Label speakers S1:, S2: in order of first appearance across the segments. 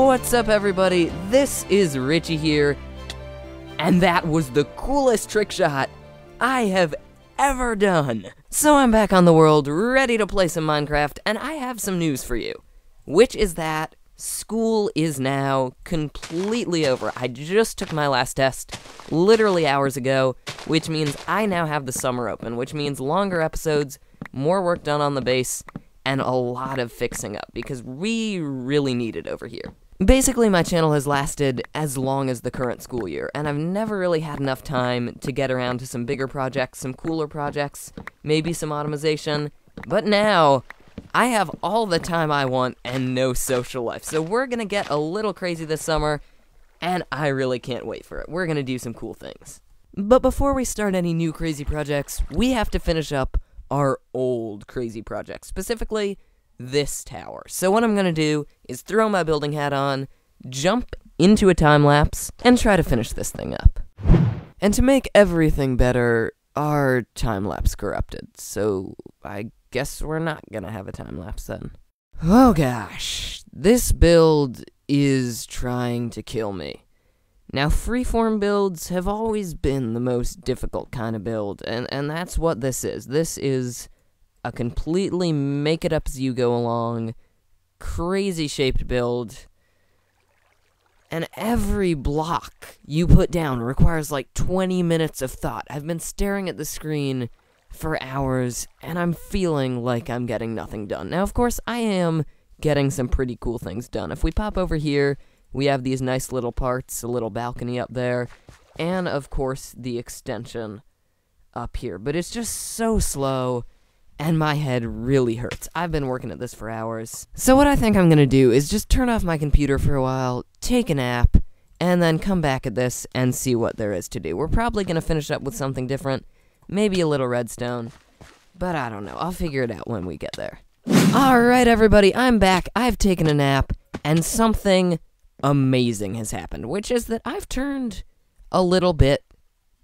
S1: What's up, everybody? This is Richy here, and that was the coolest trick shot I have ever done. So I'm back on the world, ready to play some Minecraft, and I have some news for you, which is that school is now completely over. I just took my last test literally hours ago, which means I now have the summer open, which means longer episodes, more work done on the base, and a lot of fixing up, because we really need it over here. Basically, my channel has lasted as long as the current school year, and I've never really had enough time to get around to some bigger projects, some cooler projects, maybe some automation, but now I have all the time I want and no social life, so we're gonna get a little crazy this summer, and I really can't wait for it. We're gonna do some cool things. But before we start any new crazy projects, we have to finish up our old crazy project, specifically this tower. So what I'm gonna do is throw my building hat on, jump into a time lapse, and try to finish this thing up. And to make everything better, our time lapse corrupted, so I guess we're not gonna have a time lapse then. Oh gosh, this build is trying to kill me. Now, freeform builds have always been the most difficult kind of build, and that's what this is. This is a completely make-it-up-as-you-go-along, crazy-shaped build, and every block you put down requires like 20 minutes of thought. I've been staring at the screen for hours, and I'm feeling like I'm getting nothing done. Now, of course, I am getting some pretty cool things done. If we pop over here, we have these nice little parts, a little balcony up there, and of course the extension up here. But it's just so slow, and my head really hurts. I've been working at this for hours. So what I think I'm gonna do is just turn off my computer for a while, take a nap, and then come back at this and see what there is to do. We're probably gonna finish up with something different, maybe a little redstone, but I don't know. I'll figure it out when we get there. Alright, everybody, I'm back. I've taken a nap, and something amazing has happened, which is that I've turned a little bit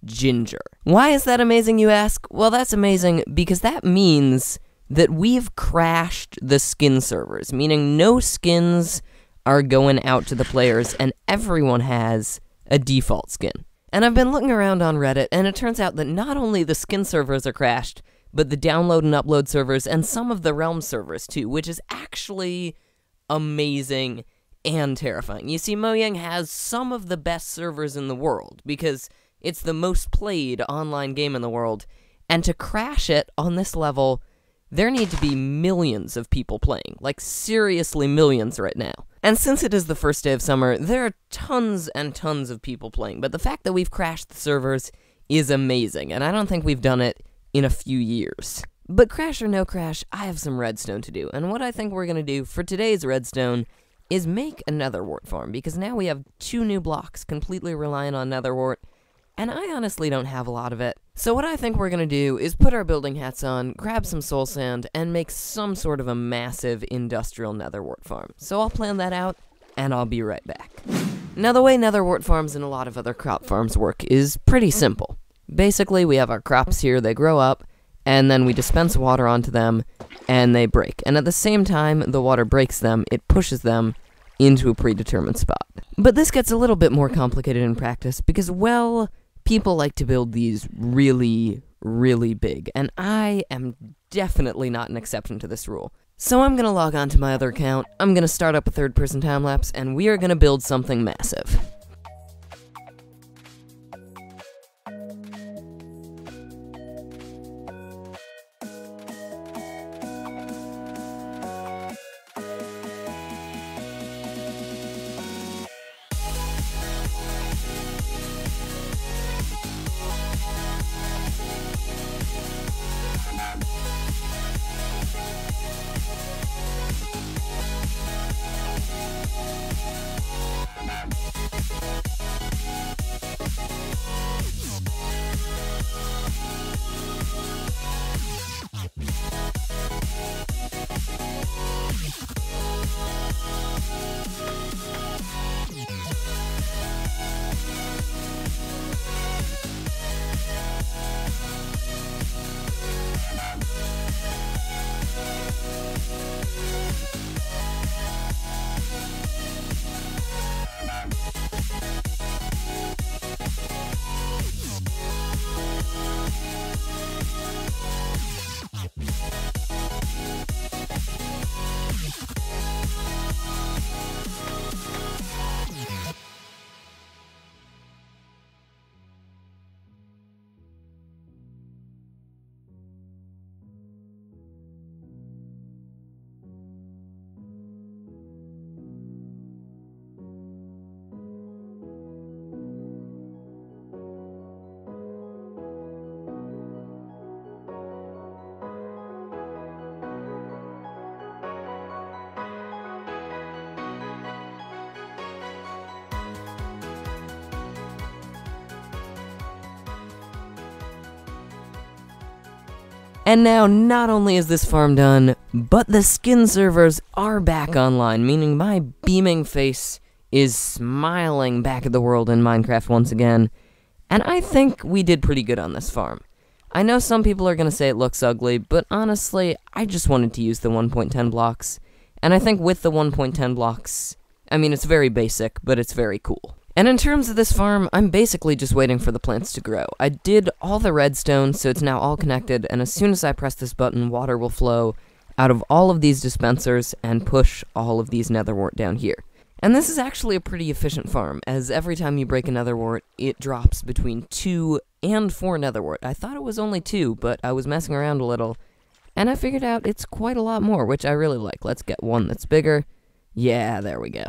S1: ginger. Why is that amazing, you ask? Well, that's amazing because that means that we've crashed the skin servers, meaning no skins are going out to the players and everyone has a default skin. And I've been looking around on Reddit, and it turns out that not only the skin servers are crashed, but the download and upload servers and some of the realm servers too, which is actually amazing and terrifying. You see, Mojang has some of the best servers in the world, because it's the most played online game in the world, and to crash it on this level, there need to be millions of people playing, like seriously millions right now. And since it is the first day of summer, there are tons and tons of people playing, but the fact that we've crashed the servers is amazing, and I don't think we've done it in a few years. But crash or no crash, I have some redstone to do, and what I think we're gonna do for today's redstone is make a nether wart farm, because now we have 2 new blocks completely reliant on nether wart, and I honestly don't have a lot of it. So what I think we're gonna do is put our building hats on, grab some soul sand, and make some sort of a massive industrial nether wart farm. So I'll plan that out, and I'll be right back. Now, the way nether wart farms and a lot of other crop farms work is pretty simple. Basically, we have our crops here, they grow up, and then we dispense water onto them, and they break. And at the same time the water breaks them, it pushes them into a predetermined spot. But this gets a little bit more complicated in practice, because, well, people like to build these really, really big, and I am definitely not an exception to this rule. So I'm gonna log on to my other account, I'm gonna start up a third-person time-lapse, and we are gonna build something massive. And now, not only is this farm done, but the skin servers are back online, meaning my beaming face is smiling back at the world in Minecraft once again. And I think we did pretty good on this farm. I know some people are going to say it looks ugly, but honestly, I just wanted to use the 1.10 blocks. And I think with the 1.10 blocks, I mean, it's very basic, but it's very cool. And in terms of this farm, I'm basically just waiting for the plants to grow. I did all the redstone, so it's now all connected, and as soon as I press this button, water will flow out of all of these dispensers and push all of these nether wart down here. And this is actually a pretty efficient farm, as every time you break a nether wart, it drops between 2 and 4 nether wart. I thought it was only 2, but I was messing around a little, and I figured out it's quite a lot more, which I really like. Let's get one that's bigger. Yeah, there we go.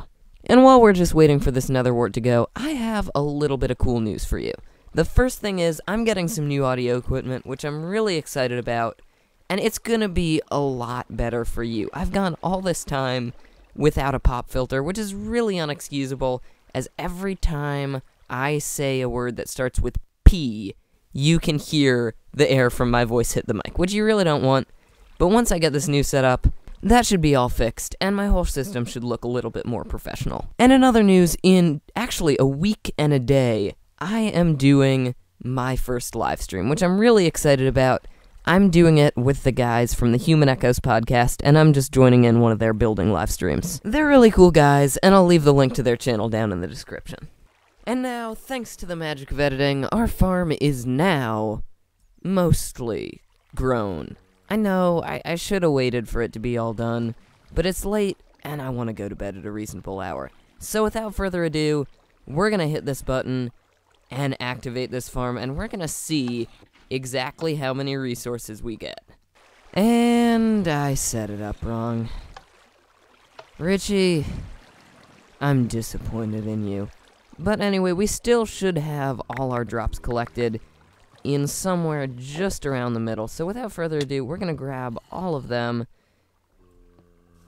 S1: And while we're just waiting for this nether wart to go, I have a little bit of cool news for you. The first thing is, I'm getting some new audio equipment, which I'm really excited about, and it's gonna be a lot better for you. I've gone all this time without a pop filter, which is really unexcusable, as every time I say a word that starts with P, you can hear the air from my voice hit the mic, which you really don't want. But once I get this new setup, that should be all fixed, and my whole system should look a little bit more professional. And in other news, in actually a week and a day, I am doing my first live stream, which I'm really excited about. I'm doing it with the guys from the Human Echoes podcast, and I'm just joining in one of their building live streams. They're really cool guys, and I'll leave the link to their channel down in the description. And now, thanks to the magic of editing, our farm is now mostly grown. I know, I should have waited for it to be all done, but it's late, and I want to go to bed at a reasonable hour. So without further ado, we're going to hit this button and activate this farm, and we're going to see exactly how many resources we get. And I set it up wrong. Richy, I'm disappointed in you. But anyway, we still should have all our drops collected in somewhere just around the middle. So without further ado, we're going to grab all of them.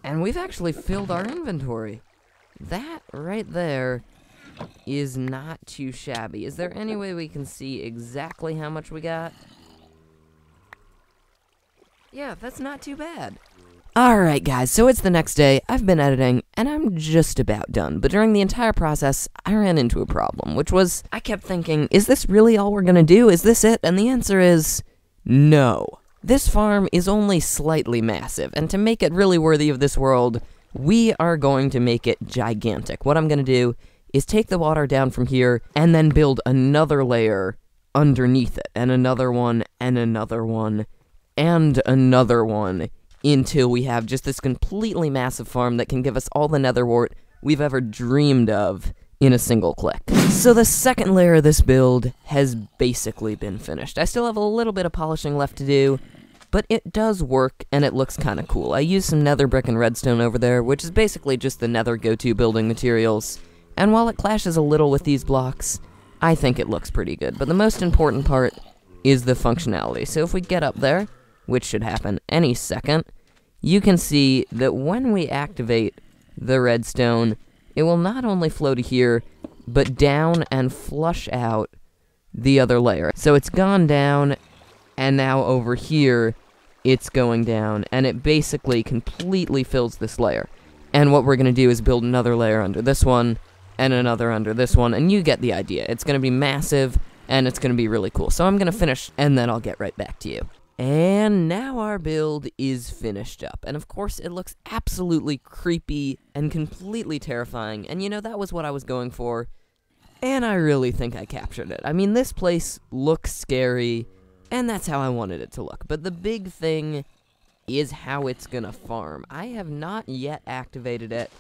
S1: And we've actually filled our inventory. That right there is not too shabby. Is there any way we can see exactly how much we got? Yeah, that's not too bad. Alright guys, so it's the next day, I've been editing, and I'm just about done, but during the entire process, I ran into a problem, which was, I kept thinking, is this really all we're gonna do? Is this it? And the answer is, no. This farm is only slightly massive, and to make it really worthy of this world, we are going to make it gigantic. What I'm gonna do is take the water down from here, and then build another layer underneath it, and another one, and another one, and another one, until we have just this completely massive farm that can give us all the nether wart we've ever dreamed of in a single click. So the second layer of this build has basically been finished. I still have a little bit of polishing left to do, but it does work, and it looks kind of cool. I used some nether brick and redstone over there, which is basically just the nether go-to building materials, and while it clashes a little with these blocks, I think it looks pretty good. But the most important part is the functionality. So if we get up there, which should happen any second, you can see that when we activate the redstone, it will not only flow to here, but down and flush out the other layer. So it's gone down, and now over here, it's going down, and it basically completely fills this layer. And what we're going to do is build another layer under this one, and another under this one, and you get the idea. It's going to be massive, and it's going to be really cool. So I'm going to finish, and then I'll get right back to you. And now our build is finished up, and of course it looks absolutely creepy and completely terrifying, and you know, that was what I was going for, and I really think I captured it. I mean, this place looks scary, and that's how I wanted it to look, but the big thing is how it's gonna farm. I have not yet activated it,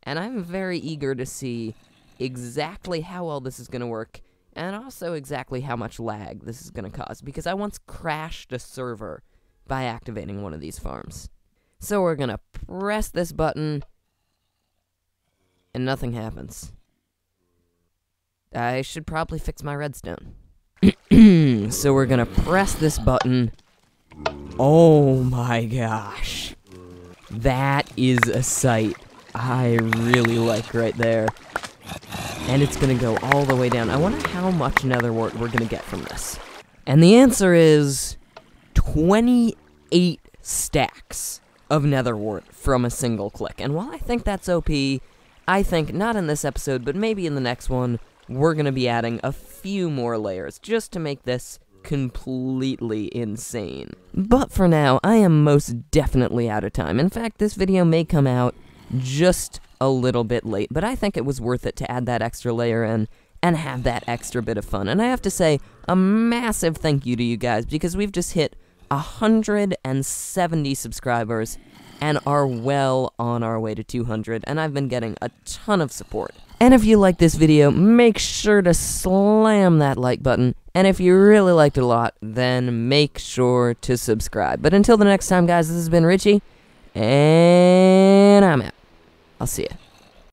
S1: and I'm very eager to see exactly how well this is gonna work, and also exactly how much lag this is going to cause, because I once crashed a server by activating one of these farms. So we're going to press this button, and nothing happens. I should probably fix my redstone. So we're going to press this button. Oh my gosh. That is a sight I really like right there. And it's gonna go all the way down. I wonder how much nether wart we're gonna get from this. And the answer is 28 stacks of Nether Wart from a single click. And while I think that's OP, I think, not in this episode, but maybe in the next one, we're going to be adding a few more layers just to make this completely insane. But for now, I am most definitely out of time. In fact, this video may come out just a little bit late, but I think it was worth it to add that extra layer in and have that extra bit of fun. And I have to say, a massive thank you to you guys, because we've just hit 170 subscribers and are well on our way to 200, and I've been getting a ton of support. And if you like this video, make sure to slam that like button, and if you really liked it a lot, then make sure to subscribe. But until the next time, guys, this has been Richy, and I'm out. I'll see ya.